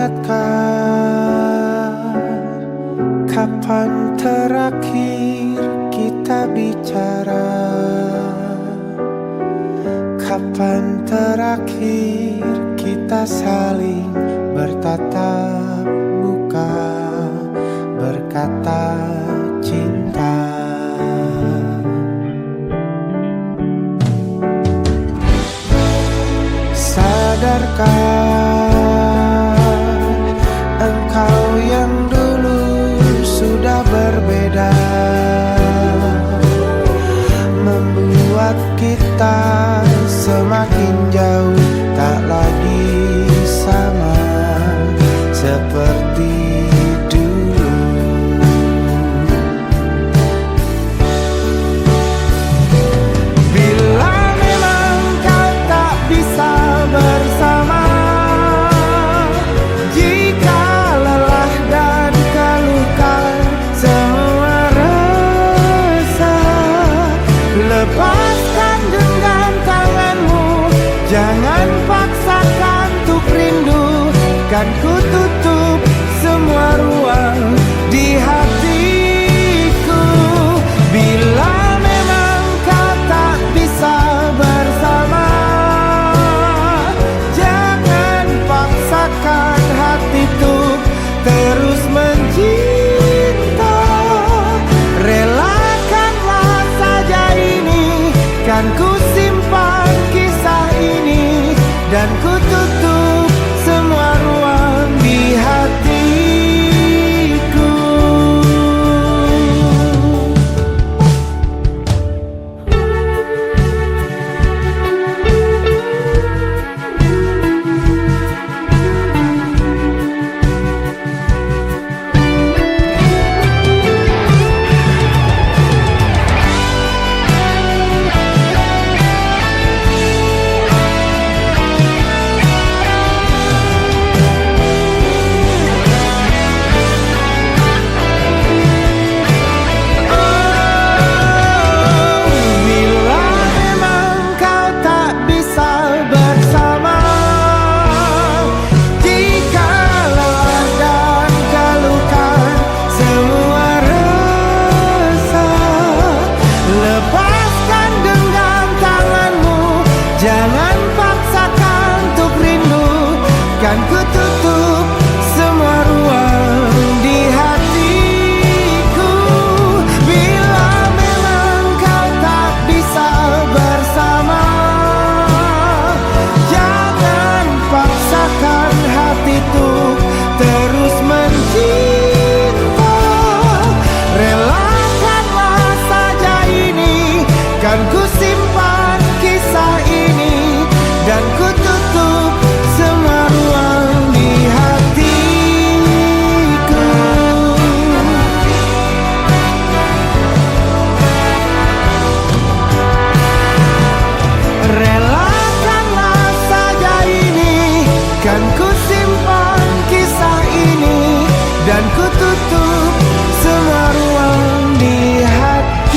ingatkah kapan terakhir kita bicara? Kapan terakhir kita saling bertatap muka, berkata cinta? Sadarkah engkau yang dulu sudah berbeda, membuat kita semakin jauh, tak lagi sama seperti dulu. Bila memang kau tak bisa bersama, jika lelah dan keluhkan semua rasa, lepaskan genggam tanganmu, jangan paksakan untuk rindu. Kan ku tutup semua ruang di hatiku. Bila memang kau tak bisa bersama, jangan paksakan hati untuk terus mencinta. Relakanlah saja ini, kan ku simpan kisah ini, dan ku tutup semua ruang di hatiku. Jangan paksakan untuk rindu, kan ku tutup semua ruang di hatiku. Bila memang kau tak bisa bersama, jangan paksakan hati untuk terus mencinta. Relakanlah saja ini, kan ku simpan kisah ini, dan ku tutup semua ruang di hatiku. Relakanlah saja ini, kan ku simpan kisah ini, dan ku tutup semua ruang di hatiku.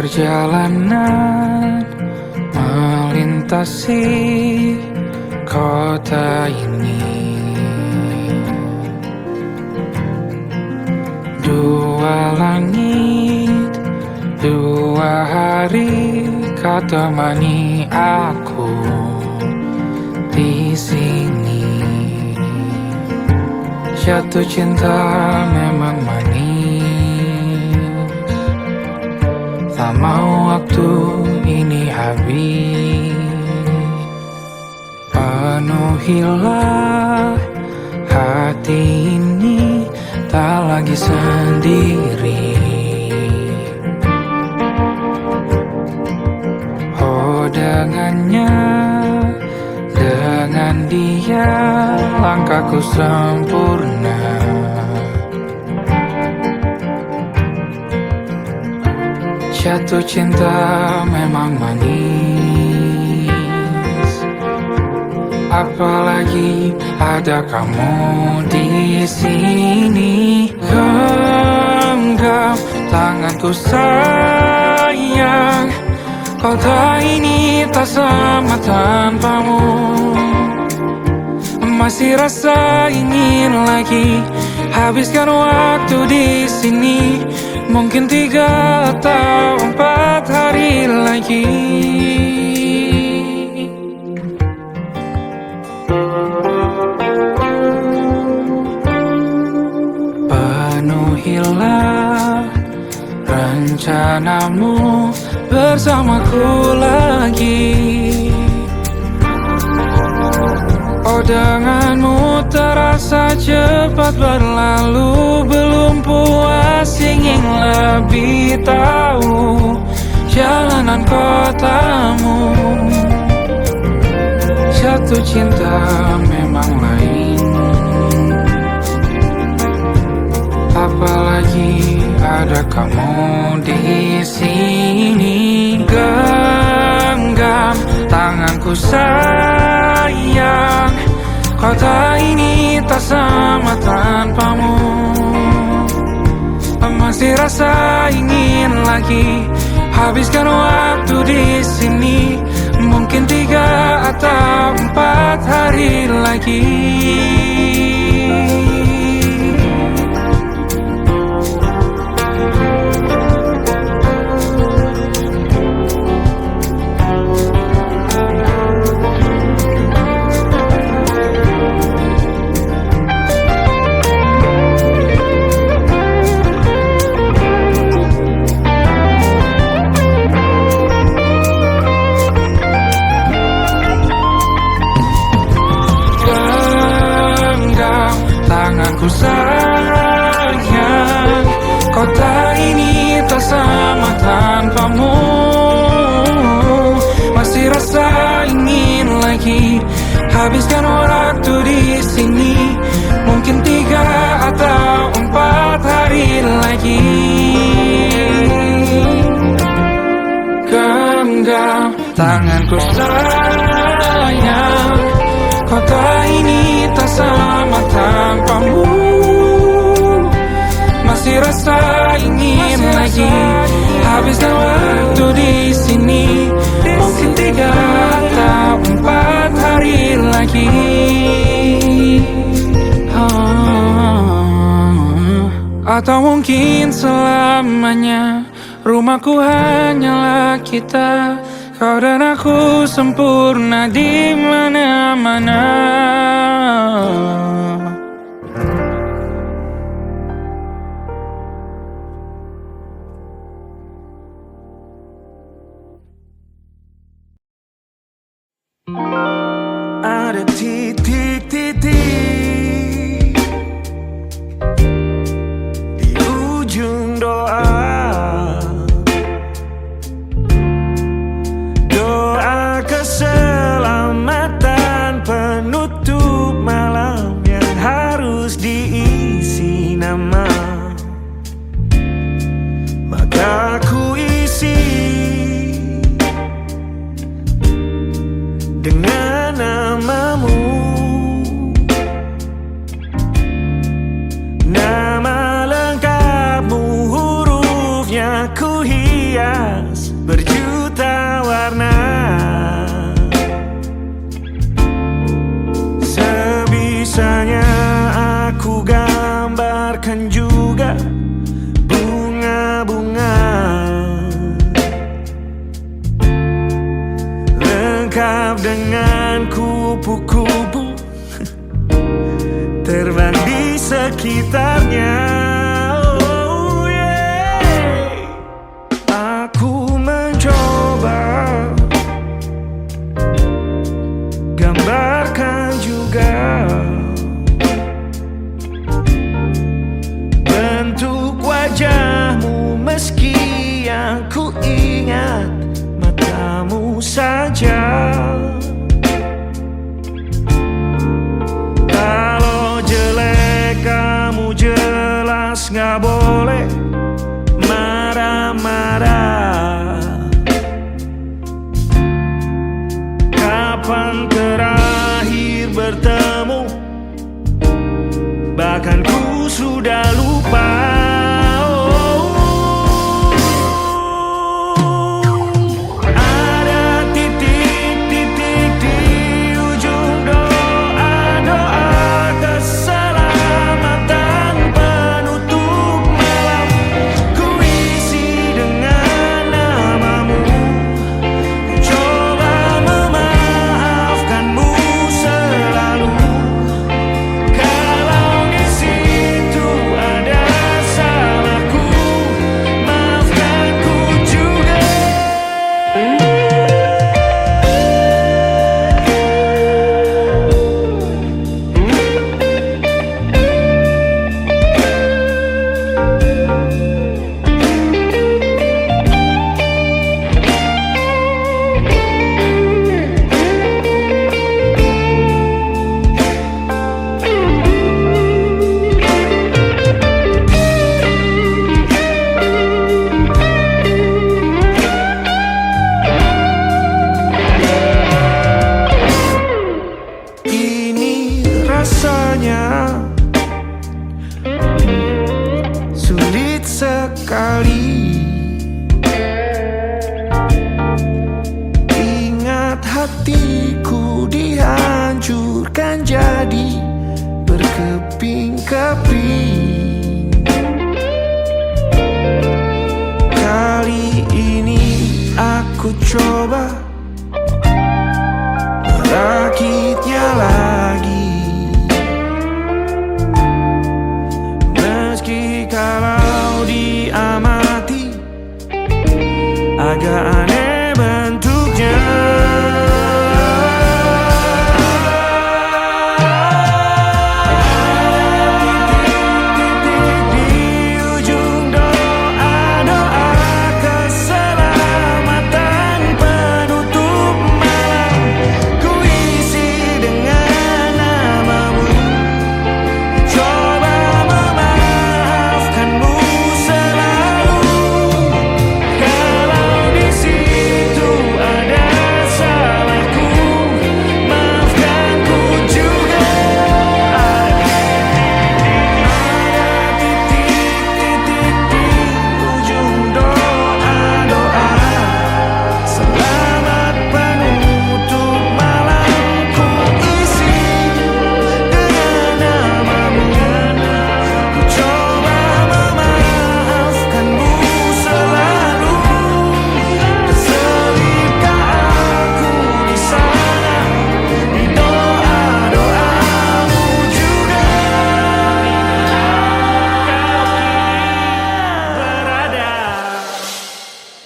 Perjalanan melintasi kota ini, dua langit, dua hari kau temani aku di sini. Jatuh cinta memang manis, tak mau waktu ini habis. Penuhilah hati ini, tak lagi sendiri. Oh, dengannya, dengan dia langkahku sempurna. Jatuh cinta memang manis, apalagi ada kamu di sini. Genggam tanganku sayang, kota ini tak sama tanpamu. Masih rasa ingin lagi habiskan waktu di sini. Mungkin 3 atau 4 hari lagi. Penuhilah rencanamu bersamaku lagi. Oh, denganmu terasa cepat berlalu. Belum puas ingin lebih tahu jalanan kotamu. Jatuh cinta memang lain, apalagi ada kamu di sini. Genggam tanganku sayang, kota ini tak sama tanpamu. Masih rasa ingin lagi habiskan waktu di sini. Mungkin 3 atau 4 hari lagi. Tanganku sayang, kota ini tak sama tanpamu. Masih rasa ingin lagi habiskan waktu di sini. Mungkin 3 atau 4 hari lagi. Genggam tanganku sayang, kota ini tak sama tanpamu. Masih rasa ingin lagi habiskan waktu di sini. Mungkin 3 atau 4 hari lagi. Atau mungkin selamanya. Rumahku hanyalah kita, kau dan aku sempurna di mana-mana. Ada titik-titik di ujung doa. Doa keselamatan penutup malam yang harus diisi nama. Maka ku isi dengan namamu. Nama lengkapmu, hurufnya ku hias berjuta warna. Sebisanya aku gambarkan juga bunga-bunga, lengkap dengan kupu-kupu terbang di sekitarnya. Oh yeah. Aku mencoba gambarkan juga bentuk wajahmu, meski yang ku ingat matamu saja. Kalau jelek kamu jelas gak boleh marah-marah. dan ku sudah lupa. Ada titik-titik di ujung doa-doa keselamatan penutup malam. Ku isi dengan namamu, ku coba memaafkanmu selalu. Kalau di situ ada salahku, maafkan ku juga. Ini rasanya sulit sekali. Ingat hatiku dihancurkan jadi berkeping-keping. Kali ini aku coba merakitnya lagi. Meski kalau diamati agak aneh bentuknya. Titik-titik di ujung doa-doa keselamatan penutup malam. Ku isi dengan namamu, coba memaafkanmu selalu. Kalau di situ ada salahku, maafkan ku juga. Ada titik-titik di ujung doa-doa selamat penutup malam. Ku isi dengan namamu, ku coba memaafkanmu selalu. Terselipkah aku di sana, di doa-doamu juga. Berada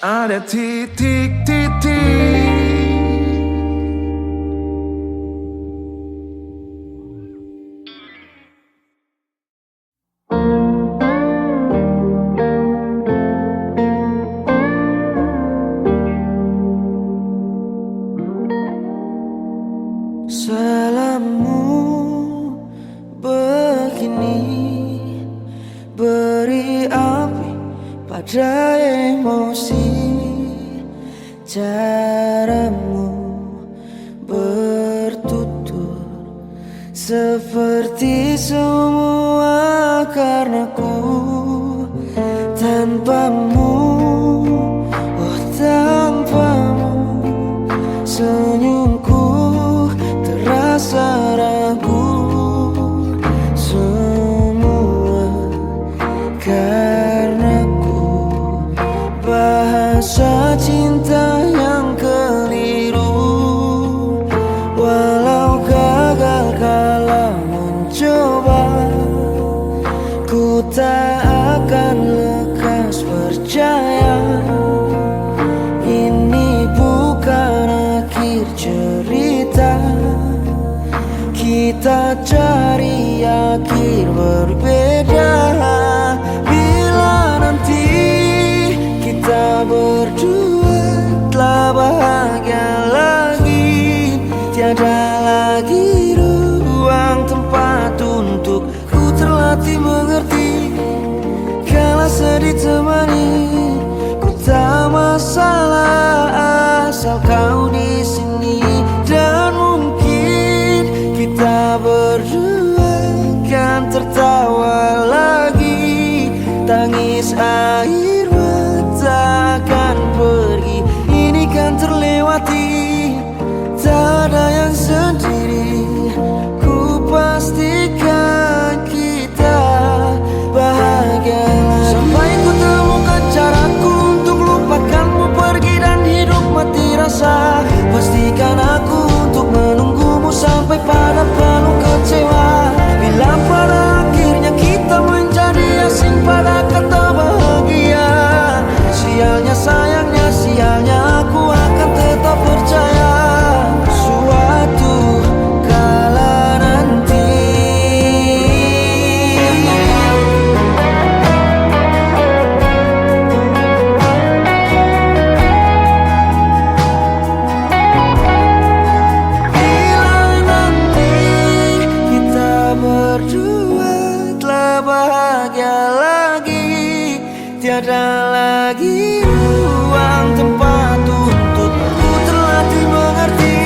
ada titik-titik. Salammu begini beri api pada emosi. Caramu bertutur seperti semua karenaku. Tanpamu, oh tanpamu, senyumku terasa ragu. Semua karenaku, bahasa cinta yang keliru. Walau gagal kala mencoba, ku tak akan lekas percaya. Ini bukan akhir cerita, kita cari akhir berbeda. Bila nanti kita berdua telah bahagia lagi, tiada lagi ruang tempat untuk ku terlatih mengerti. Kala sedih temani, ku tak masalah asal kau di sini. Dan mungkin kita berdua kan tertawa lagi. Tangis air mata akan pergi, ini kan terlewati. Tak ada yang sendiri, ku pastikan kita bahagia lagi. Sampai ku temukan caraku untuk lupakanmu pergi dan hidup mati rasa. Pastikan aku untuk menunggumu sampai pada penuh kecewa. Bila pada akhirnya kita menjadi asing pada kata bahagia, sialnya sayangnya sialnya aku akan tetap percaya. Suatu kala nanti bahagia lagi, tiada lagi ruang tempat untukku terlatih mengerti.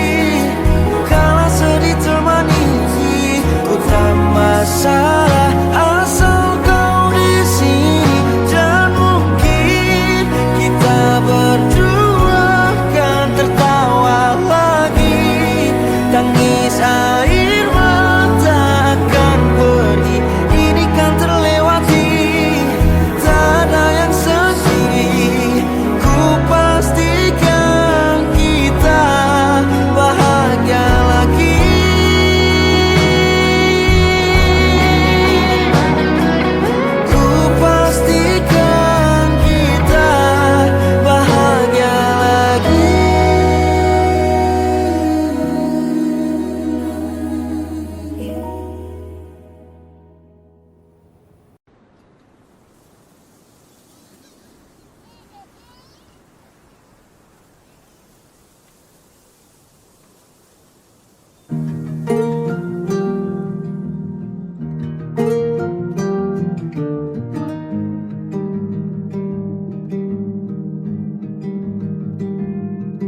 Kala sedih termani, ku tak masalah asal kau di sini. Dan mungkin kita berdua kan tertawa lagi. Tangis air mata akan pergi, ini kan terlewati. Tak ada yang sendiri, ku pastikan kita bahagia lagi. Ku pastikan kita bahagia lagi.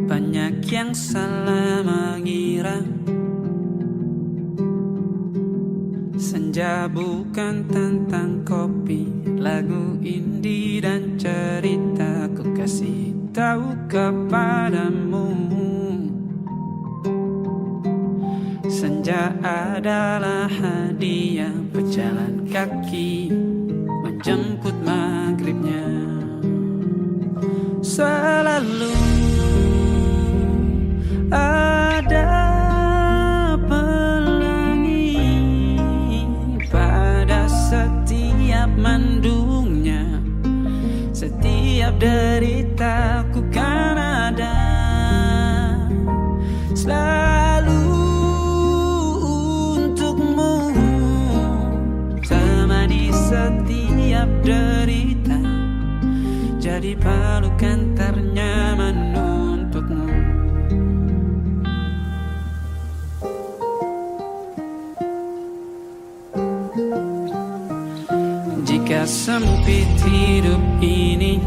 Banyak yang salah mengira senja bukan tentang kopi, lagu indie dan cerita. Ku kasih tahu kepadamu, senja adalah hadiah pejalan kaki menjemput maghribnya. Selalu ada pelangi pada setiap mendungnya. Setiap deritaku kan ada selalu untukmu. Temani setiap derita, jadi pelukan ternyaman untukmu. Jika sempit hidup ini,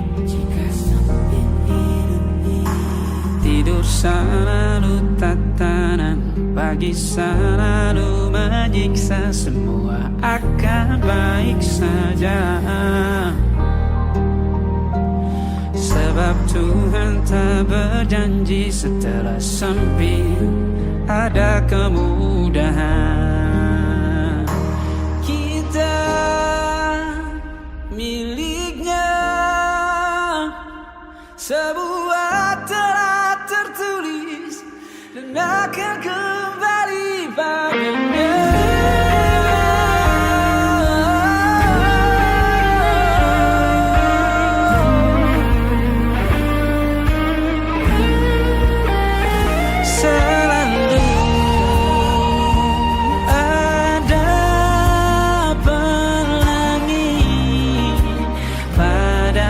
tidur selalu tatanan, pagi selalu menyiksa, semua akan baik saja. Sebab Tuhan tak berjanji setelah sempit ada kemudahan. Kita miliknya, sebuah telah tertulis dan akan kembali padanya.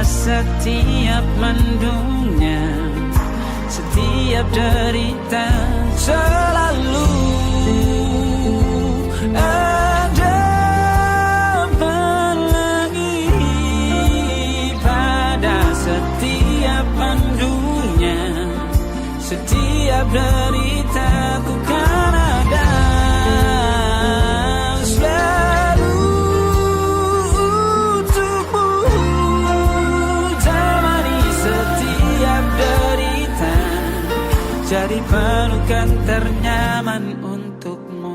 Setiap mendungnya, setiap derita, selalu ada pelangi pada setiap mendungnya. Setiap derita ku kan ada selalu pelukan ternyaman untukmu.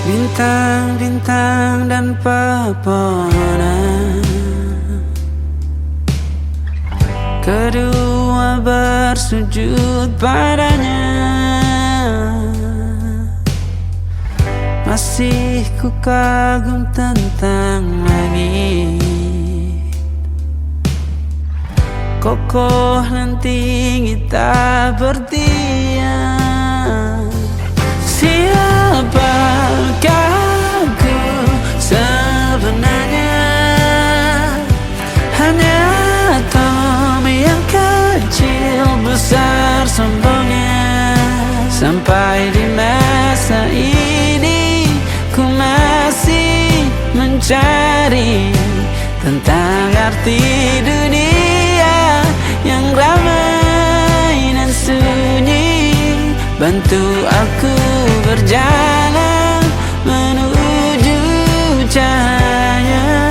Bintang-bintang dan pepohonan, kedua bersujud padanya. Masih ku kagum tentang langit, kok kokoh dan tinggi tak bertiang. Siapakah aku sebenarnya? Hanya Tom yang kecil besar sombongnya. Sampai di masa ini ku masih mencari tentang arti dunia yang ramai dan sunyi. Bantu aku berjalan menuju cahaya.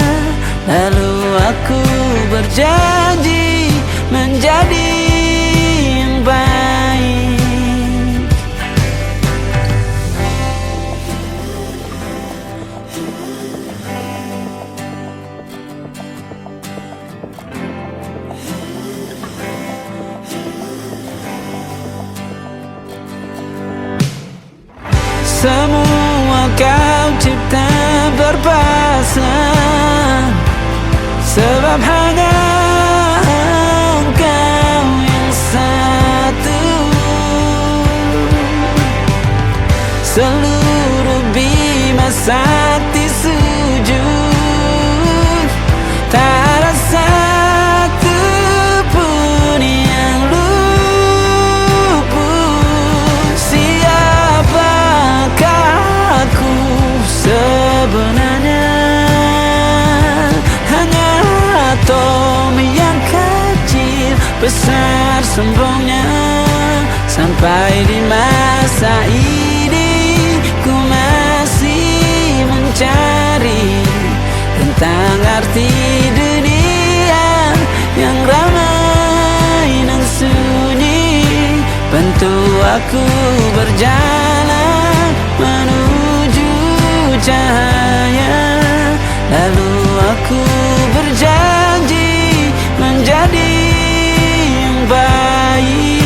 Lalu aku berjanji menjadi yang baik. Semua kau cipta berpasang, sebab hanya engkau yang satu. Seluruh bima sakti sujud, tak ada satu pun yang luput. Siapakah aku sebenarnya? Hanya atom yang kecil besar sombongnya. Sampai di masa ini ku masih mencari tentang arti dunia yang ramai dan sunyi. Bantu aku berjalan menuju cahaya. Lalu aku berjanji menjadi yang baik.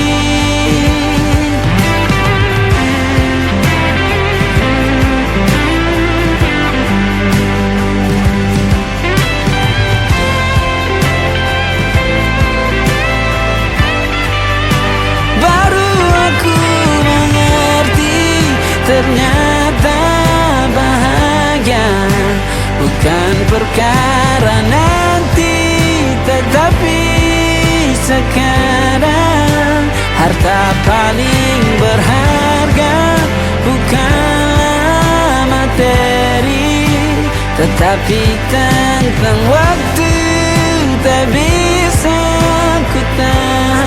Baru aku mengerti ternyata bahagia bukan perkara nanti, tetapi sekarang. Harta paling berharga bukanlah materi, tetapi tentang waktu tak bisa ku tahan.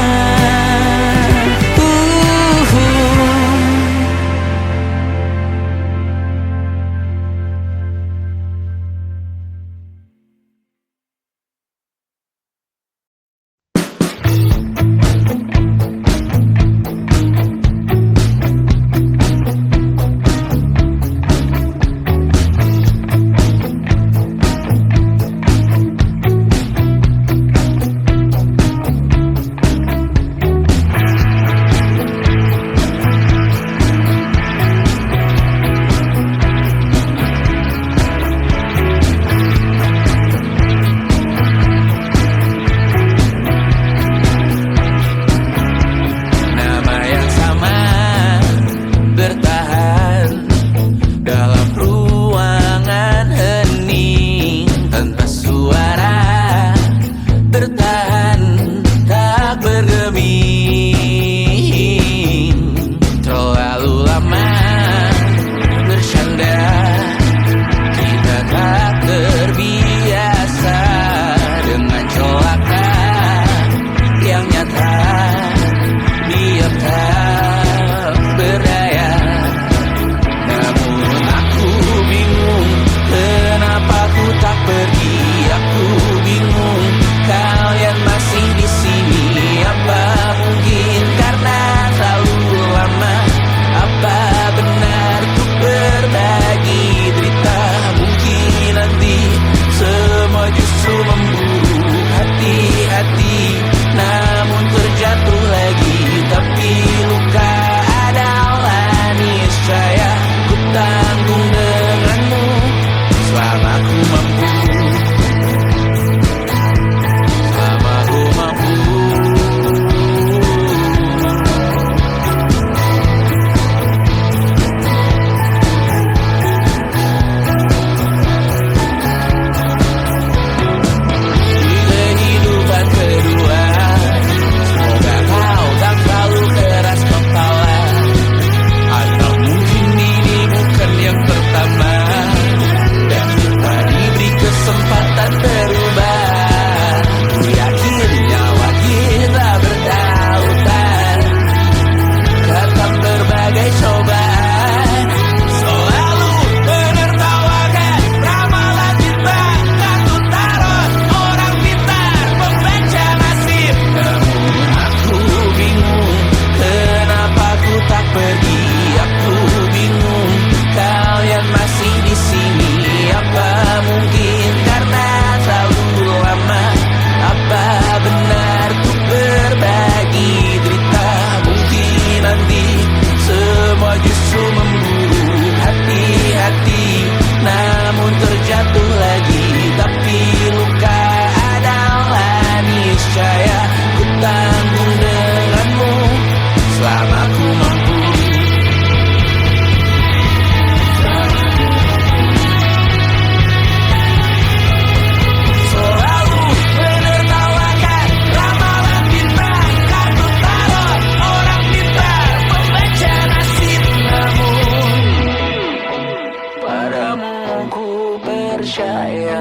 percaya.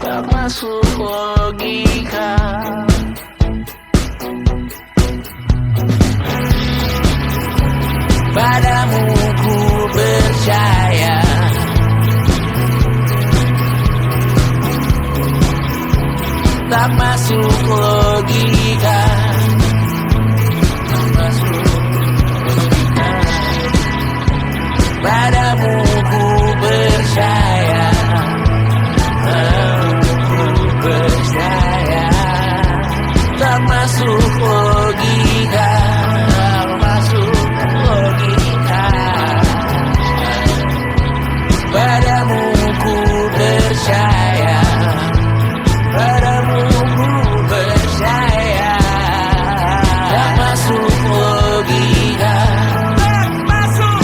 Tak masuk logika. Padamu ku percaya. Tak masuk logika. Tak masuk logika. Padamu ku percaya. Padamu ku percaya. Tak masuk logika. Tak masuk logika. Padamu ku percaya. Padamu ku percaya. Tak masuk logika. Tak masuk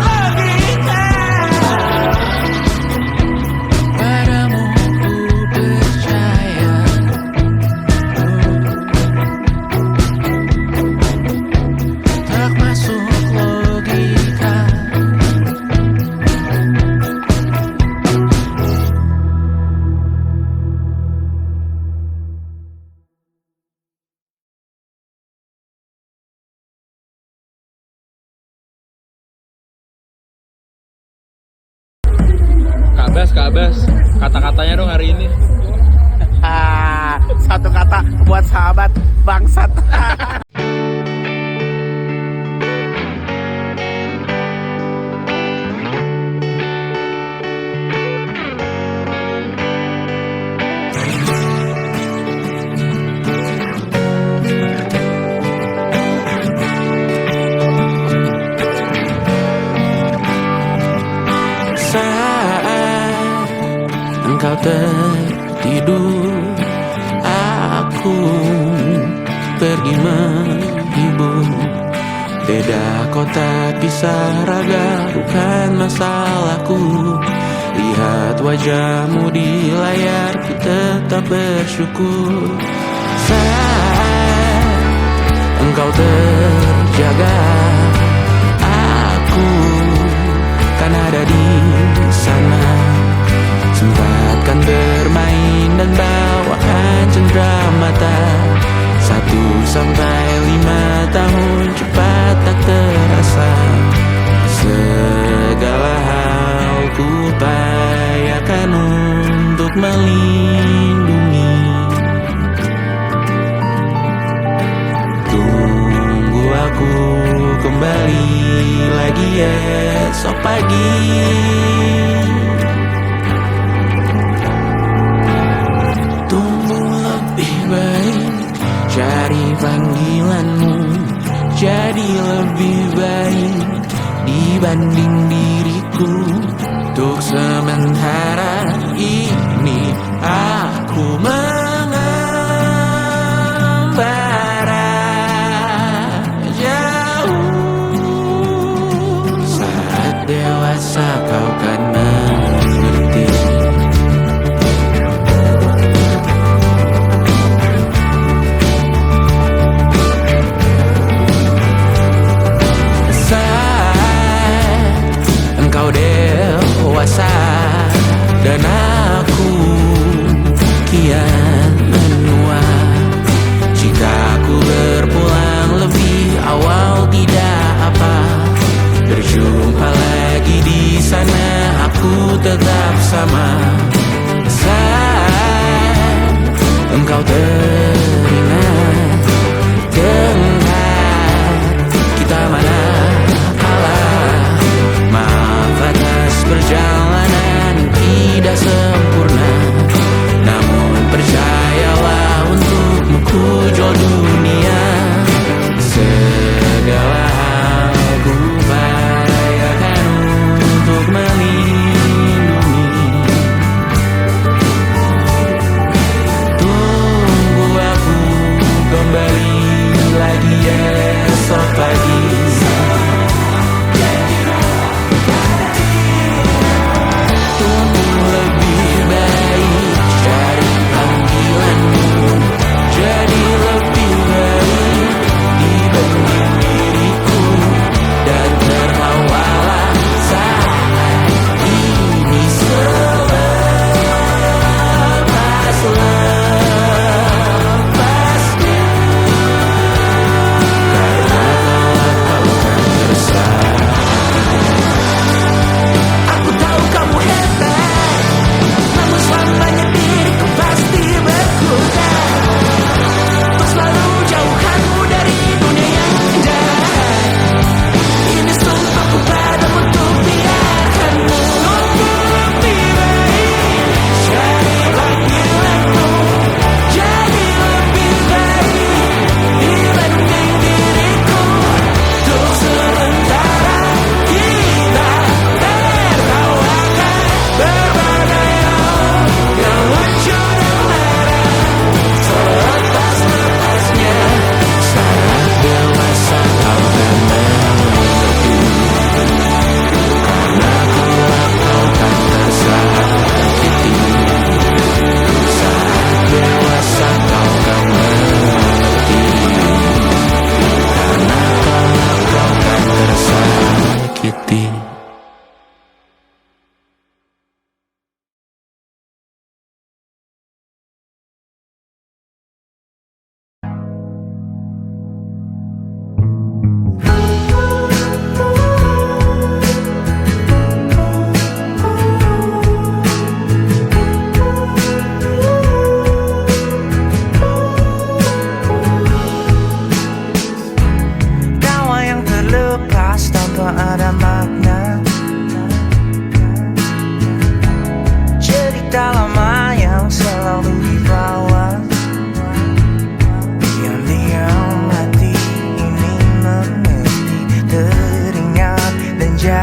logika. Padamu ku percaya. Tak masuk logika. Kak Bas, kata-katanya dong hari ini. Satu kata buat sahabat bangsat. Saat engkau tertidur, aku pergi menghibur. Beda kota pisah raga bukan masalahku. Lihat wajahmu di layar, ku tetap bersyukur. Saat engkau terjaga, aku kan ada di sana. Sempatkan bermain dan bawakan cenderamata. 1-5 tahun cepat tak terasa. Segala hal ku upayakan untuk melindungi. Tunggu aku kembali lagi esok pagi. Tumbuh lebih baik, cari panggilanmu. Jadi lebih baik dibanding diriku. Untuk sementara ini aku mengembara jauh. Saat dewasa kau kan mengerti. Saat engkau dewasa dan aku kian menua. Jika aku berpulang lebih awal tidak apa. Berjumpa lagi di sana, aku tetap sama. Saat engkau teringat, dengar kita mana kalah. Maaf atas perjalanan tidak sempurna, namun percayalah untukmu ku jual dunia. Segala hal ku upayakan untuk melindungi. Tunggu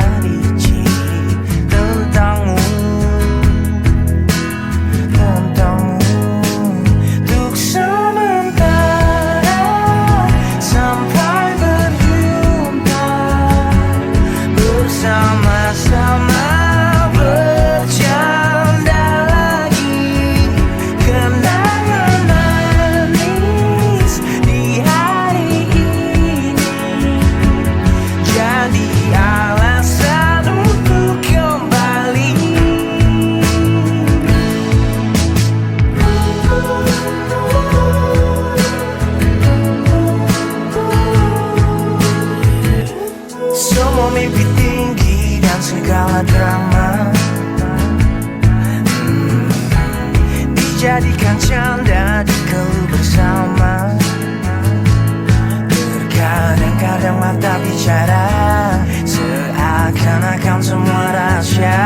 menjadi ciri tentangmu, untuk sementara sampai berjumpa bersama-sama. Bercanda lagi kenangan manis di hari ini, jadi alasan untuk kembali. Semua mimpi tinggi dan segala drama dijadikan canda di kau bersama. Terkadang-kadang mata bicara seakan-akan semua rahasia.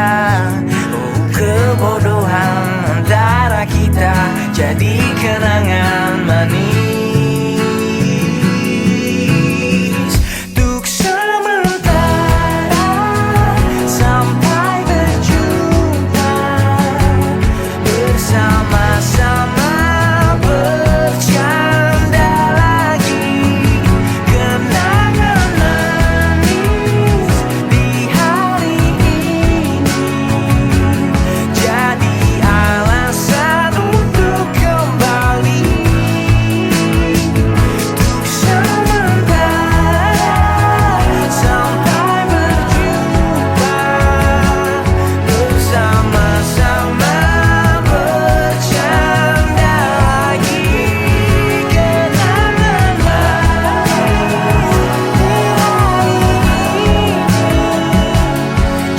Oh, kebodohan antara kita jadi kenangan manis. Untuk sementara sampai berjumpa bersama-sama. Bercanda lagi kenangan manis di hari ini, jadi alasan untuk kembali. Untuk sementara sampai berjumpa bersama-sama. Bercanda lagi kenangan manis di hari ini,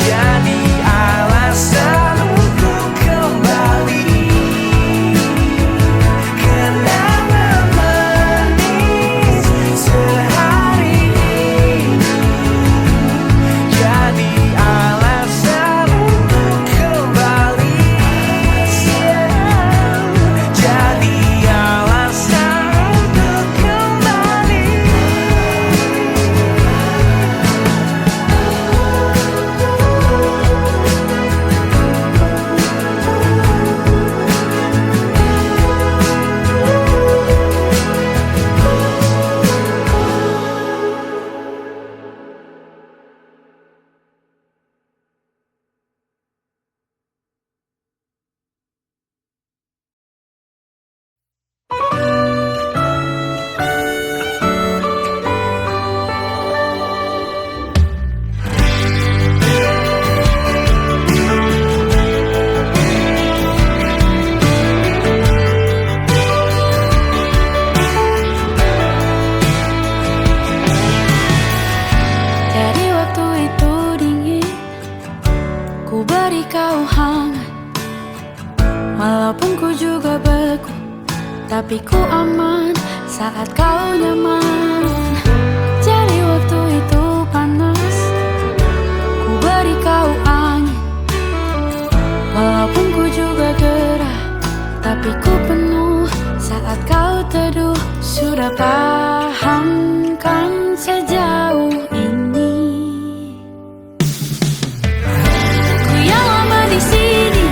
jadi alasan untuk kembali. Kenangan manis sehari ini, jadi alasan untuk kembali. Jadi alasan untuk kembali. Dari waktu itu dingin, ku beri kau hangat. Walaupun ku juga beku, tapi ku aman saat kau nyaman. Jadi waktu itu panas, ku beri kau angin. Walaupun ku juga gerah, tapi ku penuh saat kau teduh. Sudah paham kan sejauh ini? Ku yang lama di sini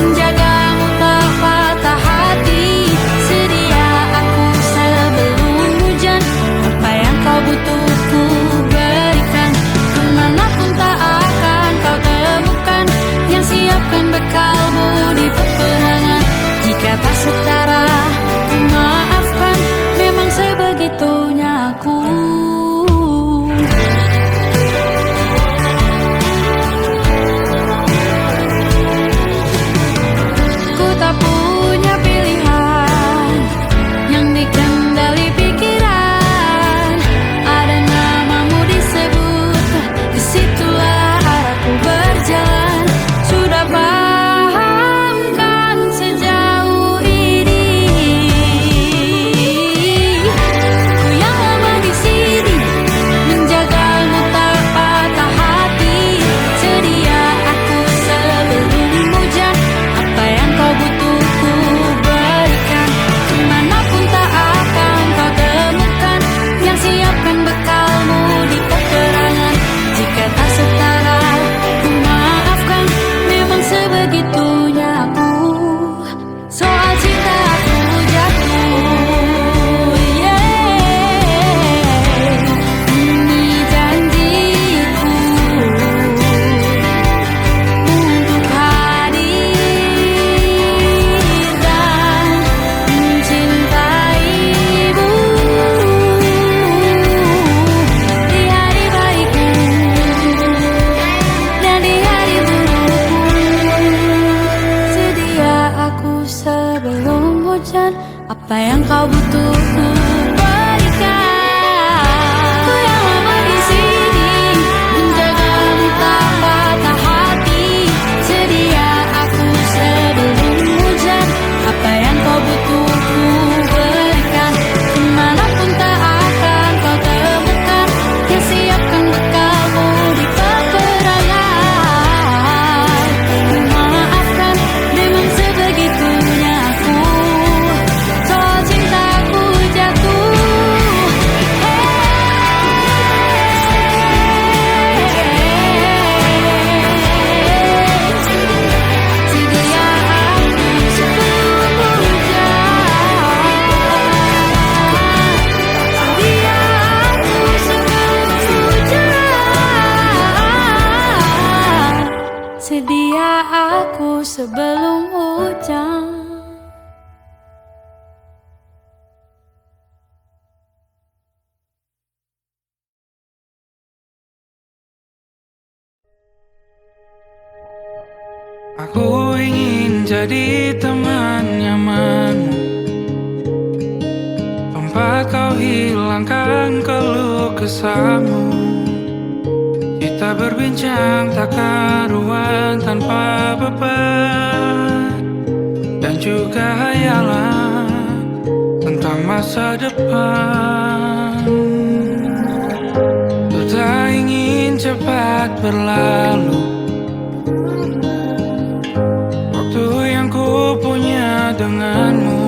menjagamu tak patah hati. Sedia aku sebelum hujan, apa yang kau butuh ku berikan. Kemanapun tak akan kau temukan yang siapkan bekalmu di peperangan. Jika tak setara, ku maafkan. Memang sebenarnya Apa yang kau butuh ku berikan. Ku yang lama di sini menjagamu tak patah hati. Sedia aku sebelum hujan. Apa yang kau butuh ku berikan. Kemanapun tak akan kau temukan. Yang siapkan bekalmu di peperangan. Ku maafkan memang sebegitunya aku. Soal cintaku jatuh. Sedia aku sebelum hujan. Sedia aku sebelum hujan. Sedia aku sebelum hujan. Aku ingin jadi teman nyamanmu, tempat kau hilangkan keluh kesahmu. Kita berbincang tak karuan tanpa beban, dan juga hayalan tentang masa depan. Ku tak ingin cepat berlalu waktu yang ku punya denganmu.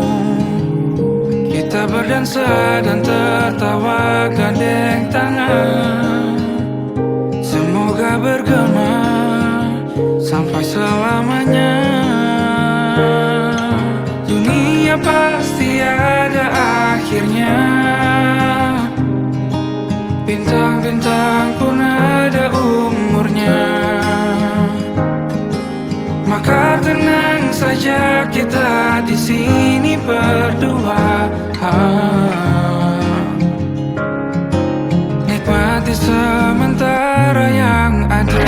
Kita berdansa dan tertawa gandeng tangan. Semoga bergema sampai selamanya. Dunia pasti ada akhirnya. Bintang-bintang pun ada umurnya. Maka tenang saja kita di sini berdua. Nikmati sementara yang ada.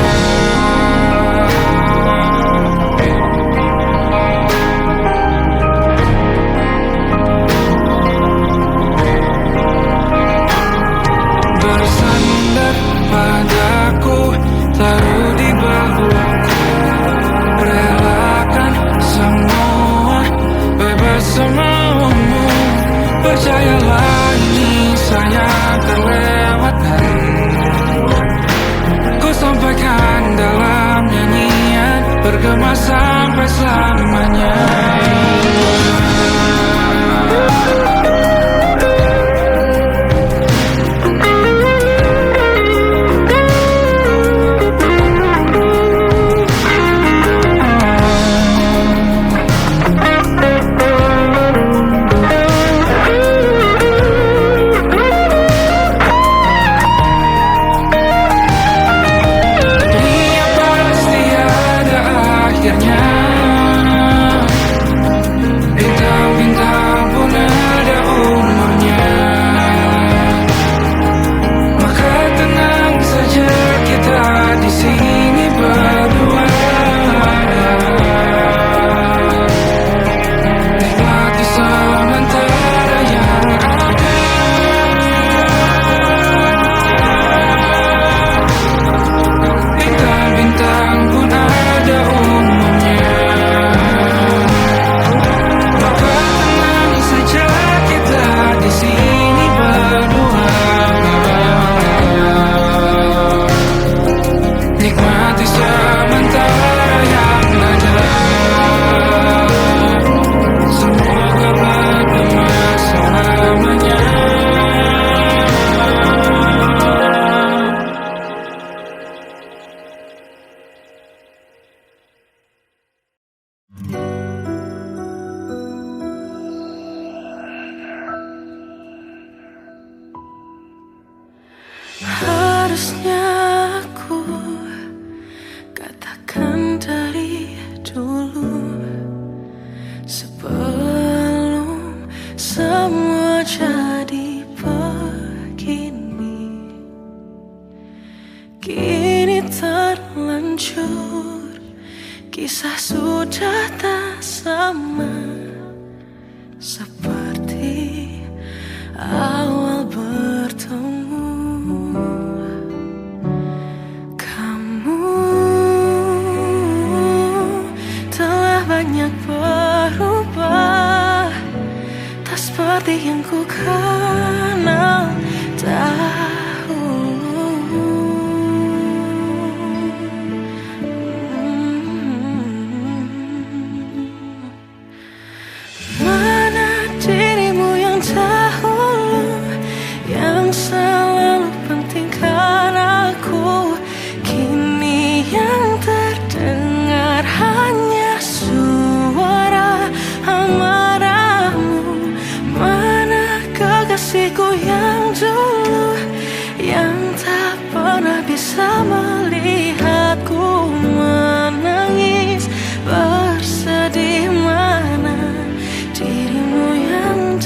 Bersandar padaku, taruh di bahuku. Relakan semua, bebas semaumu. Percayalah ini sayang terlewatkan. Ku sampaikan dalam nyanyian, bergema sampai selamanya. Dunia pasti ada akhirnya. Bintang-bintang pun ada umurnya. Maka tenang saja kita di sini berdua. Nikmati sementara yang ada. Bintang-bintang pun ada umurnya. Maka tenang saja kita di sini berdua. Nikmati sementara yang ada. Semoga bergema selamanya. Harusnya aku katakan dari dulu, sebelum semua jadi begini. Kini terlanjur, kisah sudah tak sama seperti awal bertemu, kamu telah banyak berubah, tak seperti yang ku kenal dahulu. Mana dirimu yang dahulu, yang selalu pentingkan aku, kini yang terdengar hanya suara amarahmu. Mana kekasihku yang dulu, yang tak pernah bisa melihatku menangis bersedih. Mana dirimu yang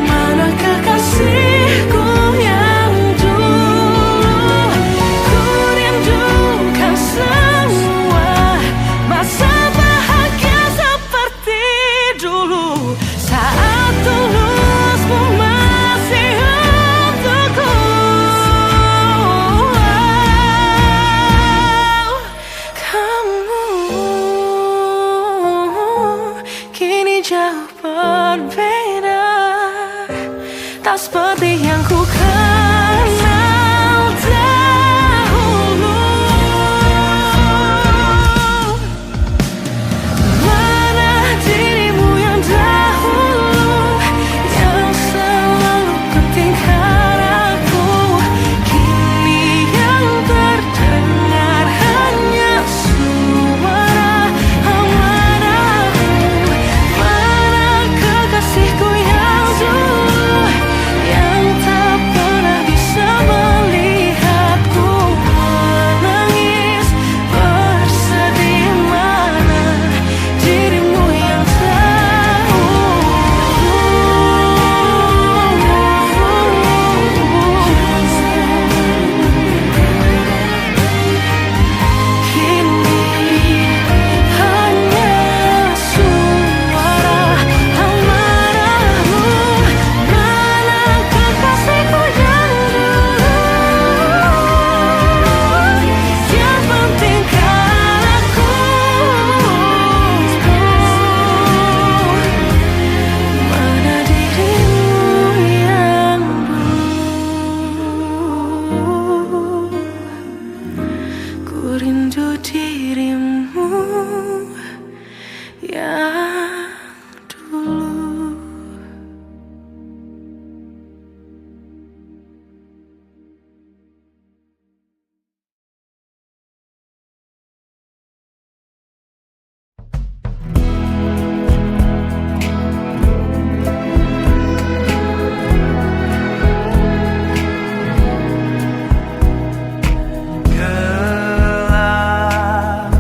mana kekasihku yang dulu, ku rindukan semua masa bahagia seperti dulu, saat tulusmu masih untukku. Kamu kini jauh berbeda, tak seperti yang ku kenal dahulu. Mana dirimu yang dahulu, yang selalu pentingkan aku, kini yang terdengar hanya suara amarahmu. Mana kekasihku yang dulu, yang tak pernah bisa melihatku menangis bersedih. Mana dirimu yang kini hanya suara amarahmu. Mana kekasihku yang dulu, yang pentingkan aku, mana dirimu yang dulu, ku rindu dirimu yang dulu. Gelap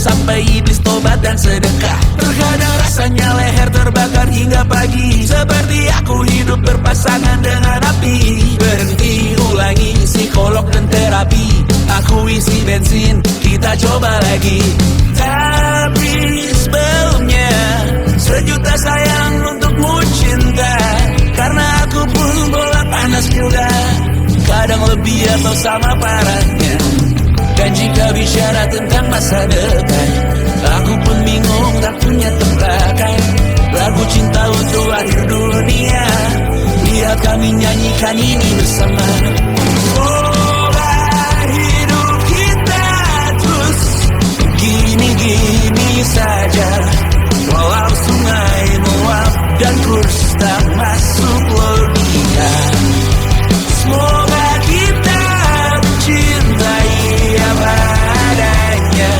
sampai iblis tobat dan sedekah. Terkadang rasanya leher terbakar hingga pagi, seperti aku hidup berpasangan dengan api. Berhenti, ulangi psikolog dan terapi. Aku isi bensin, kita coba lagi. Tapi sebelumnya, sejuta sayang untukmu cinta. Karena aku pun bola panas juga, kadang lebih atau sama parahnya. Dan jika bicara tentang masa depan, aku pun bingung tak punya tebakan. Lagu cinta untuk akhir dunia, lihat kami nyanyikan ini bersama. Semoga hidup kita terus gini-gini saja, walau sungai meluap dan kurs tak masuk logika. Semoga kita mencintai apa adanya,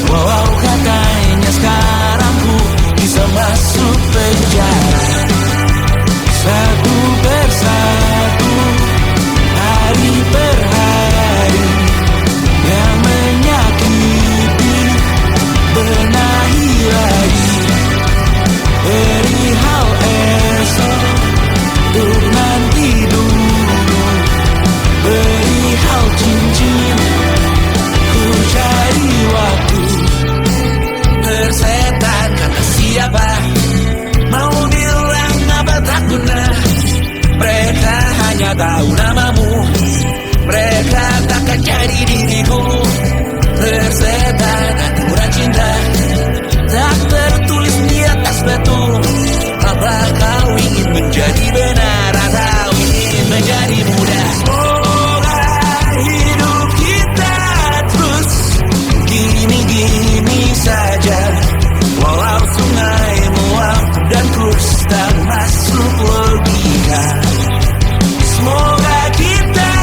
walau katanya sekarang ku bisa masuk penjara. Satu persatu, hari per hari, yang menyakiti benahi lagi. Perihal esok, untuk nanti dulu. Perihal cincin, ku cari waktu. Tersetan kata siapa, mau bilang apa tak guna. Mereka hanya tahu namamu, mereka takkan jadi diriku. Tersetan aturan cinta, tak tertulis di atas batu. Apa kau ingin menjadi benar atau ingin menjadi muda? Semoga hidup kita terus gini-gini saja, walau sungai meluap dan kurs tak masuk logika. Semoga kita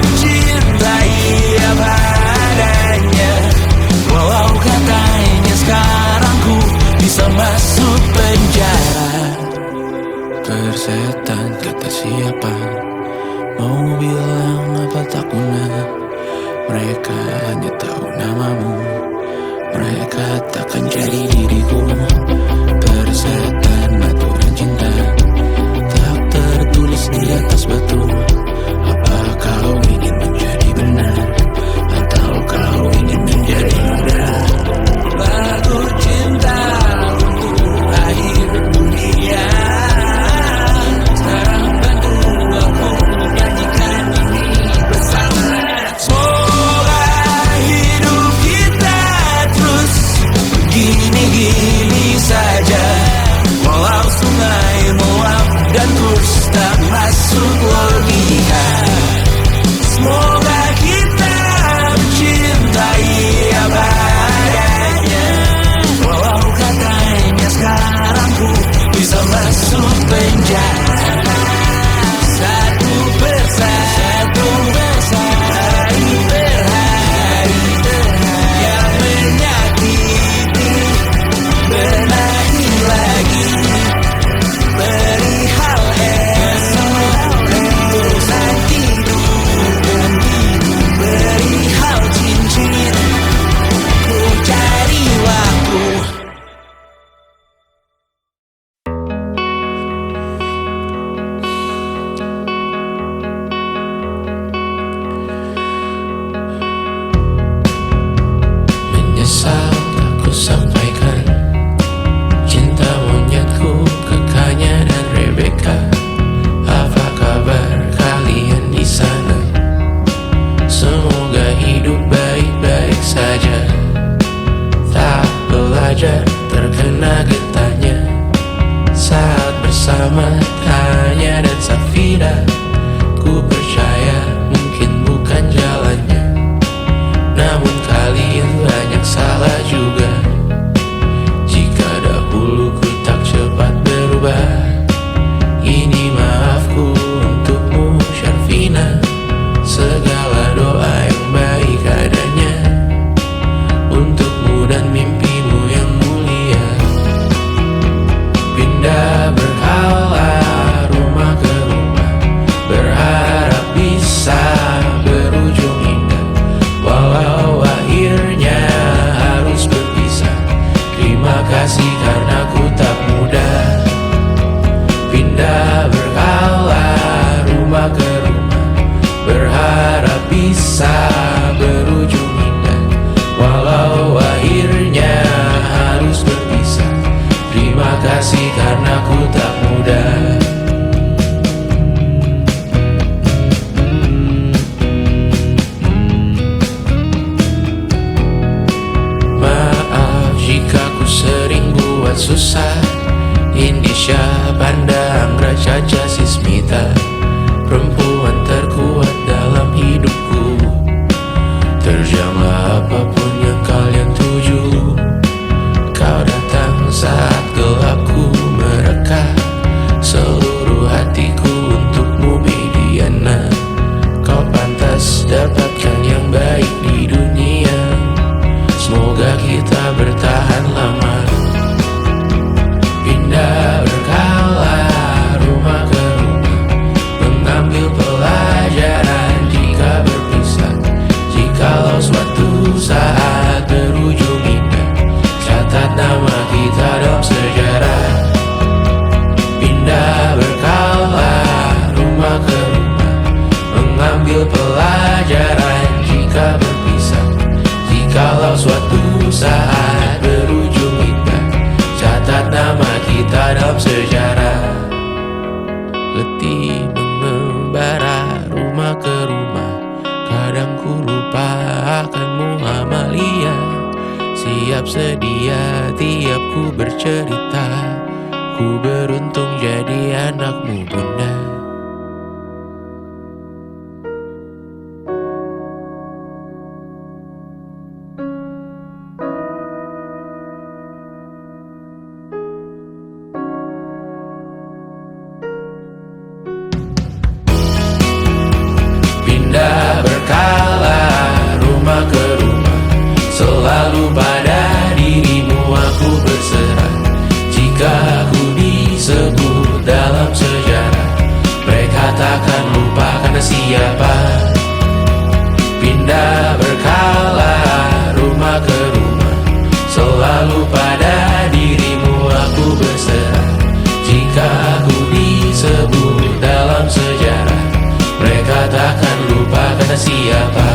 mencintai apa adanya, walau katanya sekarang ku bisa masuk penjara. Persetan kata siapa, mau bilang apa tak guna. Mereka hanya tahu namamu, mereka takkan jadi diriku. Persetan aturan cinta, tak tertulis di atas batu. Apa kau ingin menjadi benar atau kau ingin menjadi muda? Lagu cinta untuk akhir dunia, sekarang bantu aku nyanyikan ini bersama. Semoga hidup kita terus gini-gini saja, walau sungai meluap dan kurs tak masuk logika. Semoga kita mencintai apa adanya, walau katanya sekarang ku bisa masuk penjara. Satu persatu, hari per hari, yang menyakiti benahi lagi. Perihal esok, untuk nanti dulu. Perihal cincin, ku cari waktu. Menyesal aku sampaikan cinta monyetku ke Kanya dan Rebecca. Apa kabar kalian di sana? Semoga hidup baik-baik saja. Tak belajar terkena getahnya saat bersama Tanya dan Safira. Ku percaya mungkin bukan jalannya, namun kalian banyak salah juga. susah. Indonesia pandang Raja Jasismita, perempuan terkuat dalam hidupku. Terjanglah apapun yang kalian tuju. Kau datang saat gelapku mereka, seluruh hatiku untukmu Mediana. Kau pantas dapatkan yang baik di dunia. Semoga kita bertahan lama. Pindah berkala rumah ke rumah, mengambil pelajaran jika berpisah. Jikalau suatu saat berujung indah, catat nama kita dalam sejarah. Pindah berkala rumah ke rumah, mengambil pelajaran jika berpisah. Jikalau suatu saat berujung indah, catat nama kita dalam sejarah. Letih mengembara rumah ke rumah, kadang ku lupa akanmu Amalia. Siap sedia tiap ku bercerita, ku beruntung jadi anakmu bunda. Pindah berkala rumah ke rumah, selalu pada dirimu aku berserah. Jika aku disebut dalam sejarah, mereka takkan lupa karena siapa. Pindah berkala rumah ke rumah, selalu pada dirimu aku berserah. Jika aku disebut dalam sejarah, mereka takkan lupa kata siapa.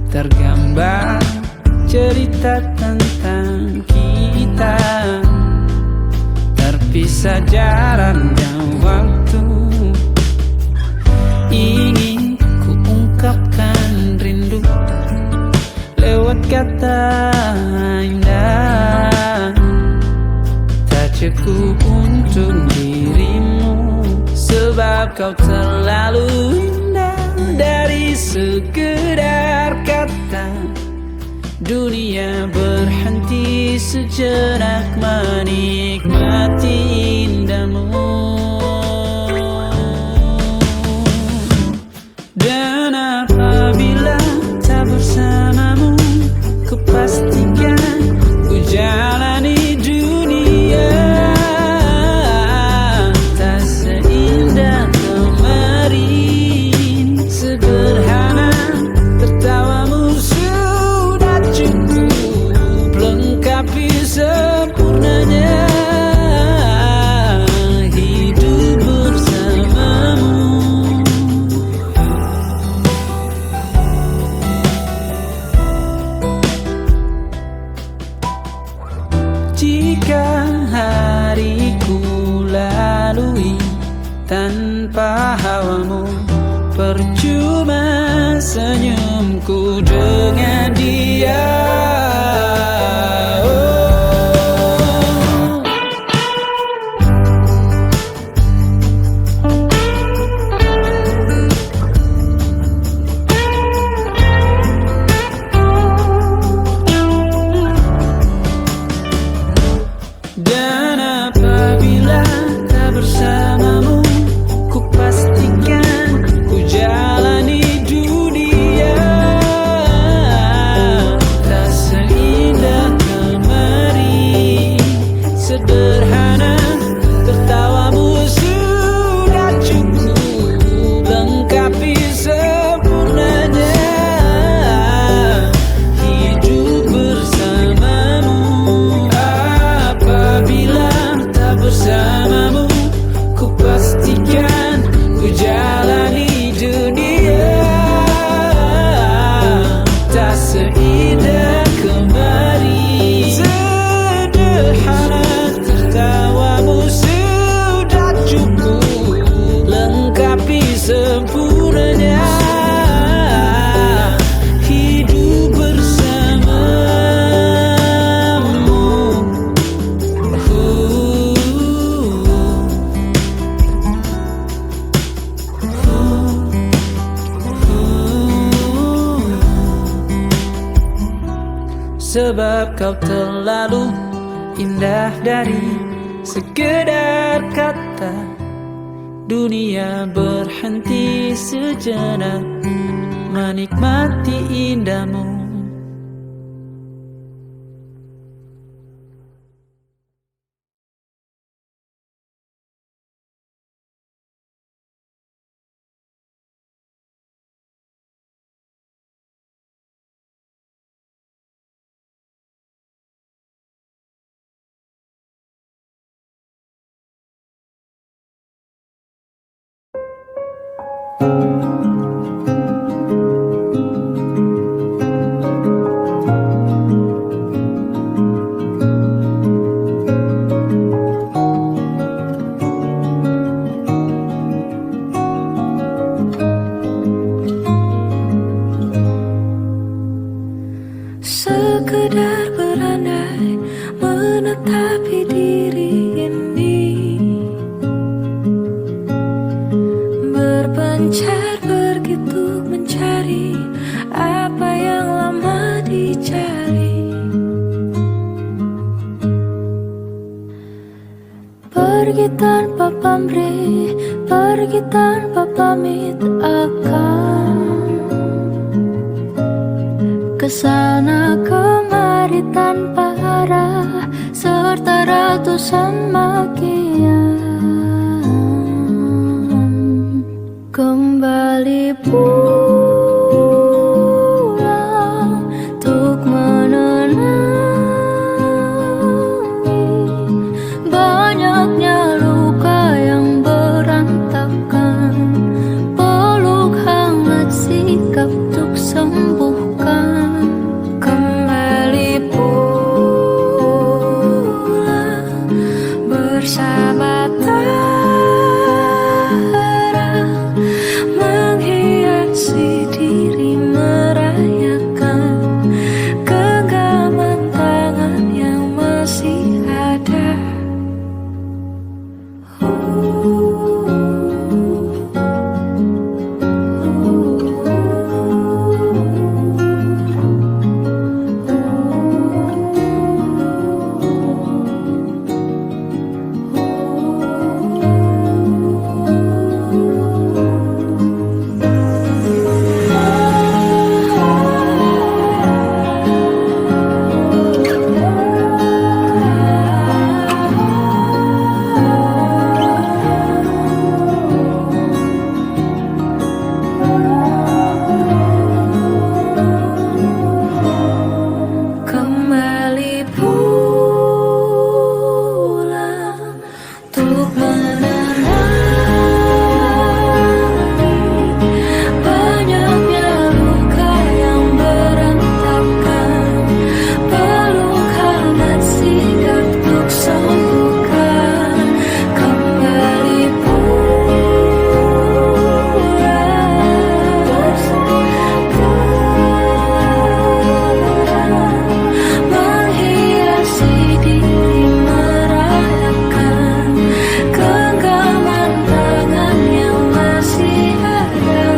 Tergambar cerita tentang kita, terpisah jarak dan waktu. Ingin ku ungkapkan rindu lewat kata indah, tak cukup untuk dirimu, sebab kau terlalu indah. Dari sekedar kata, dunia berhenti sejenak menikmati indahmu. Dan apabila tak bersamamu, ku pastikan ku jalani dunia tak seindah kemarin. Sederhana tertawamu sudah cukup lengkapi sempurnanya hidup bersamamu. Jika hariku lalui tanpa hawamu, percuma senyumku dengan dia. sempurna hidup bersamamu. Sebab kau terlalu indah dari sekedar kata. Dunia berhenti sejenak menikmati indahmu. Sekedar berandai menetapi diri ini, berpencar begitu mencari apa yang lama dicari. Pergi tanpa pamrih, pergi tanpa pamit akan kesana kemari tanpa arah serta ratusan makian. Kembali pulang untuk menenangi banyaknya luka yang berantakan. Peluk hangat sikap untuk sembuhkan. Kembali pulang bersama menghiasi diri, merayakan genggaman tangan yang masih ada. Kembali pulang untuk menenangi banyaknya luka yang berantakan. Peluk hangat sigap untuk sembuhkan. Kembali menghiasi diri, merayakan genggaman tangan yang masih ada.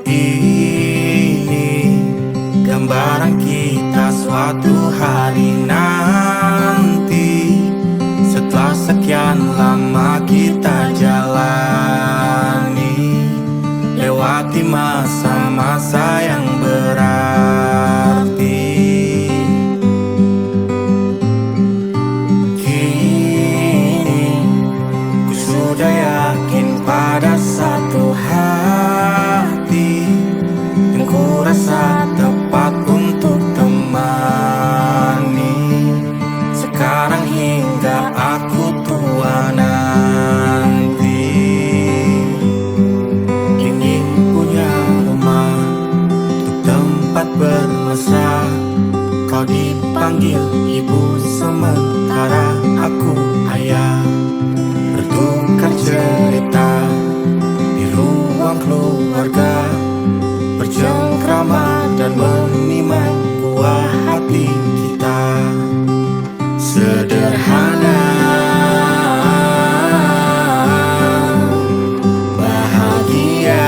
Ini gambaran kita suatu hari nanti, setelah sekian lama kita jalani, lewati masa-masa yang berat. tempat bermesra. Kau dipanggil ibu sementara aku ayah. Bertukar cerita di ruang keluarga, bercengkrama dan menimang buah hati kita. Sederhana, bahagia,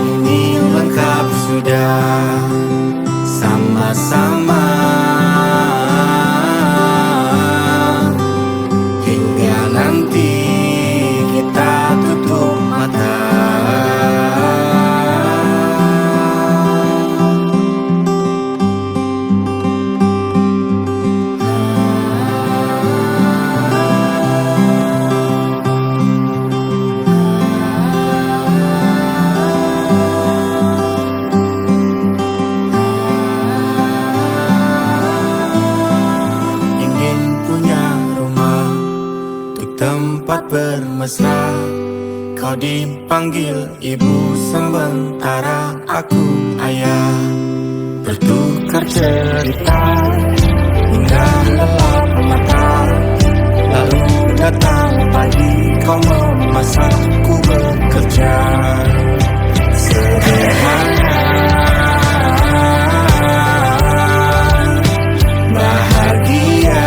ini lengkap sudah. Sama-sama hingga nanti kita tutup mata. Tempat bermesra, kau dipanggil ibu sementara aku ayah. Bertukar cerita hingga lelap mata, lalu datang pagi kau memasakku bekerja. Sederhana, bahagia,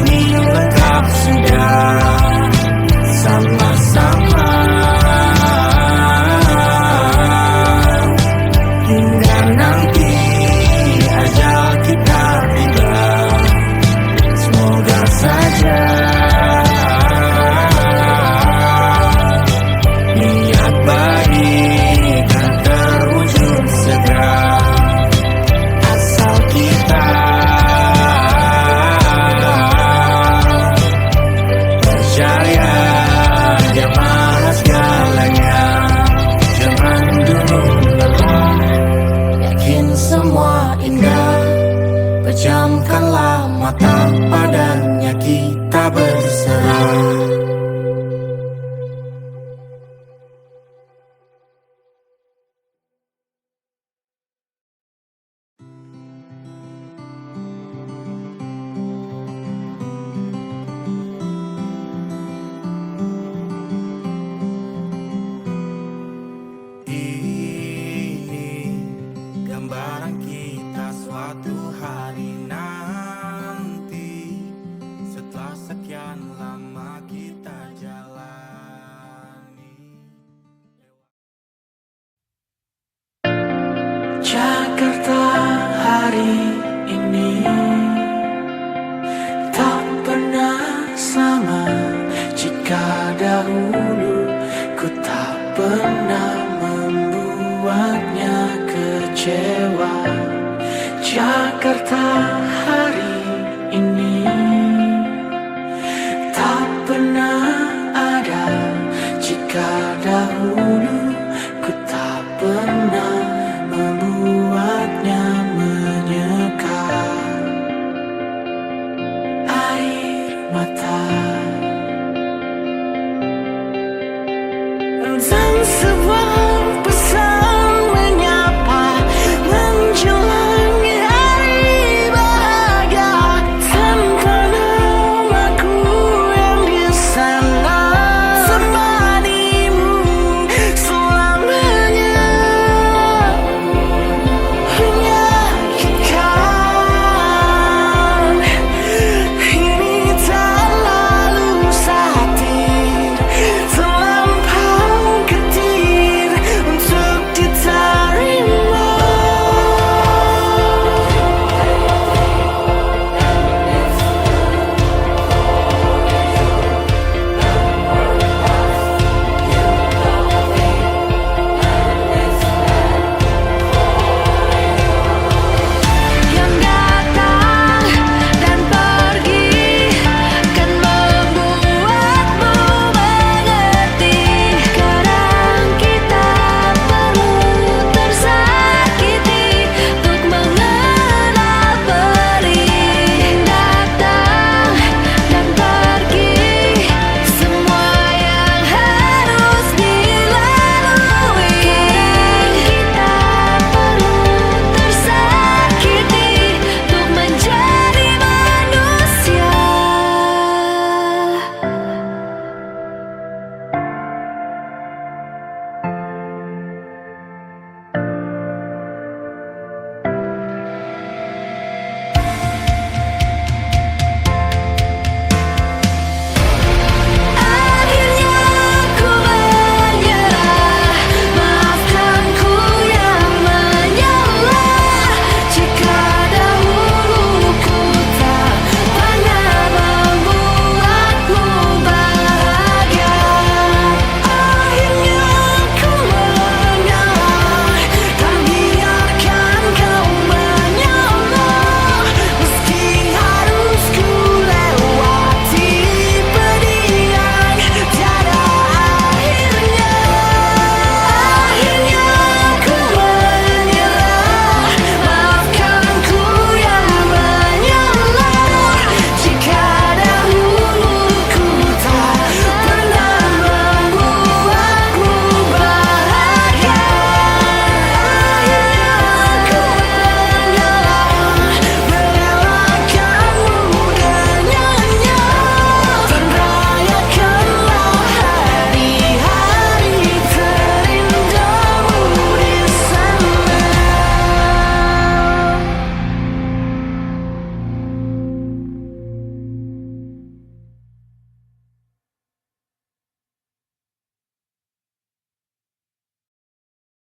ini lengkap sudah. Sama-sama hingga nanti ajal kita tiba. Semoga saja niat baik dan terwujud segera, asal kita percaya Dia Maha segalanya. Jangan dulu lelah, yakin semua indah. Pejamkanlah mata, padanya kita berserah. Gambaran kita suatu hari nanti, setelah sekian lama kita jalani. Jakarta hari ini tak pernah sama. Jika dahulu ku tak pernah membuatnya kecewa, Jakarta hari ini